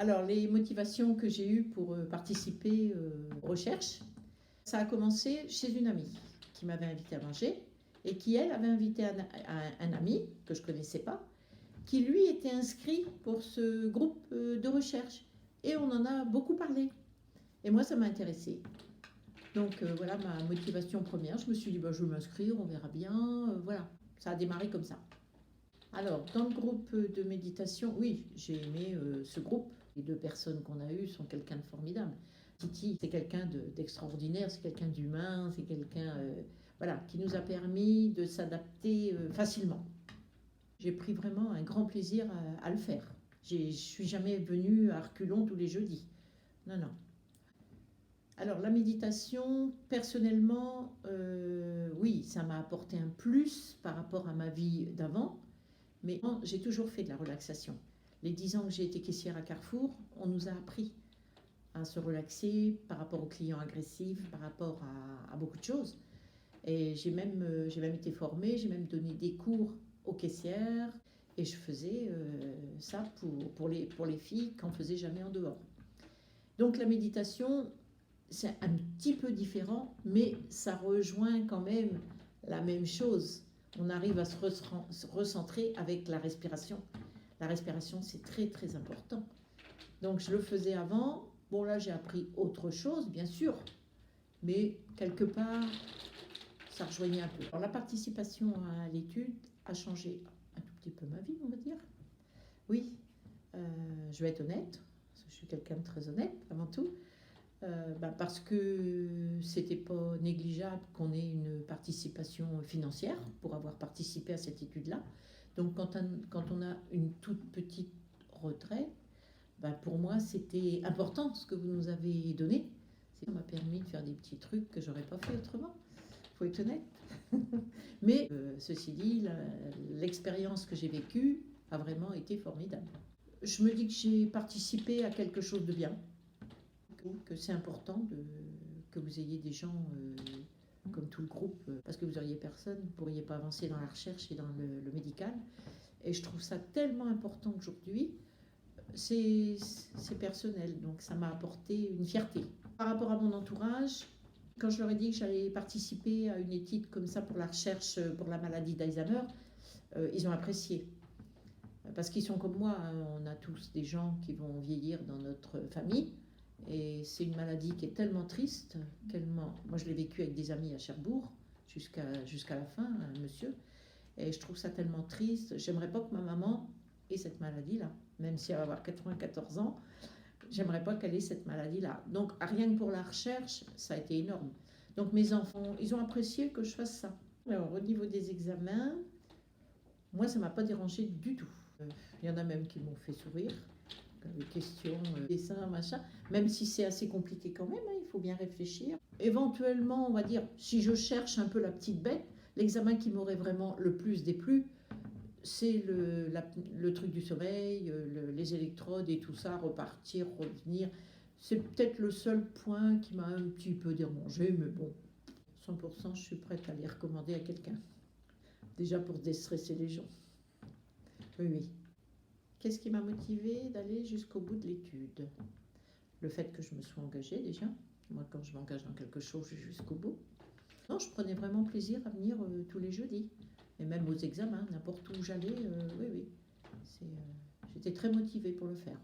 Alors, les motivations que j'ai eues pour participer aux recherches, ça a commencé chez une amie qui m'avait invité à manger et qui, elle, avait invité un ami que je ne connaissais pas, qui, lui, était inscrit pour ce groupe de recherche. Et on en a beaucoup parlé. Et moi, ça m'a intéressée. Donc, voilà ma motivation première. Je me suis dit, bah, je vais m'inscrire, on verra bien. Voilà, ça a démarré comme ça. Alors, dans le groupe de méditation, oui, j'ai aimé ce groupe. Les deux personnes qu'on a eues sont quelqu'un de formidable. Titi, c'est quelqu'un d'extraordinaire, c'est quelqu'un d'humain, c'est quelqu'un voilà, qui nous a permis de s'adapter facilement. J'ai pris vraiment un grand plaisir à le faire. Je ne suis jamais venue à reculons tous les jeudis. Non, non. Alors, la méditation, personnellement, oui, ça m'a apporté un plus par rapport à ma vie d'avant. Mais j'ai toujours fait de la relaxation. Les 10 ans que j'ai été caissière à Carrefour, on nous a appris à se relaxer par rapport aux clients agressifs, par rapport à beaucoup de choses. Et j'ai même été formée, j'ai même donné des cours aux caissières. Et je faisais ça pour les filles qu'on ne faisait jamais en dehors. Donc la méditation, c'est un petit peu différent, mais ça rejoint quand même la même chose. On arrive à se recentrer avec la respiration. La respiration, c'est très très important. Donc je le faisais avant. Bon, là, j'ai appris autre chose, bien sûr, mais quelque part, ça rejoignait un peu. Alors, la participation à l'étude a changé un tout petit peu ma vie, on va dire. Oui, je vais être honnête, parce que je suis quelqu'un de très honnête avant tout. Parce que c'était pas négligeable qu'on ait une participation financière pour avoir participé à cette étude-là. Donc quand on a une toute petite retraite, pour moi c'était important ce que vous nous avez donné. Ça m'a permis de faire des petits trucs que j'aurais pas fait autrement. Faut être honnête. Mais ceci dit, l'expérience que j'ai vécue a vraiment été formidable. Je me dis que j'ai participé à quelque chose de bien, que c'est important que vous ayez des gens comme tout le groupe, parce que vous n'auriez personne, vous ne pourriez pas avancer dans la recherche et dans le médical. Et je trouve ça tellement important aujourd'hui, c'est personnel, donc ça m'a apporté une fierté. Par rapport à mon entourage, quand je leur ai dit que j'allais participer à une étude comme ça pour la recherche pour la maladie d'Alzheimer, ils ont apprécié. Parce qu'ils sont comme moi, hein, on a tous des gens qui vont vieillir dans notre famille. Et c'est une maladie qui est tellement triste, tellement... Moi, je l'ai vécu avec des amis à Cherbourg, jusqu'à la fin, un monsieur. Et je trouve ça tellement triste. J'aimerais pas que ma maman ait cette maladie-là, même si elle va avoir 94 ans. J'aimerais pas qu'elle ait cette maladie-là. Donc, rien que pour la recherche, ça a été énorme. Donc, mes enfants, ils ont apprécié que je fasse ça. Alors, au niveau des examens, moi, ça m'a pas dérangé du tout. Il y en a même qui m'ont fait sourire. Les questions, dessins, machin, même si c'est assez compliqué quand même, hein, il faut bien réfléchir. Éventuellement, on va dire, si je cherche un peu la petite bête, l'examen qui m'aurait vraiment le plus déplu, c'est le truc du sommeil, les électrodes et tout ça, repartir, revenir. C'est peut-être le seul point qui m'a un petit peu dérangé, mais bon, 100%, je suis prête à les recommander à quelqu'un. Déjà pour déstresser les gens. Oui, oui. Qu'est-ce qui m'a motivée d'aller jusqu'au bout de l'étude? Le fait que je me sois engagée déjà. Moi, quand je m'engage dans quelque chose, je vais jusqu'au bout. Non, je prenais vraiment plaisir à venir tous les jeudis. Et même aux examens, n'importe où j'allais, oui, oui. J'étais très motivée pour le faire.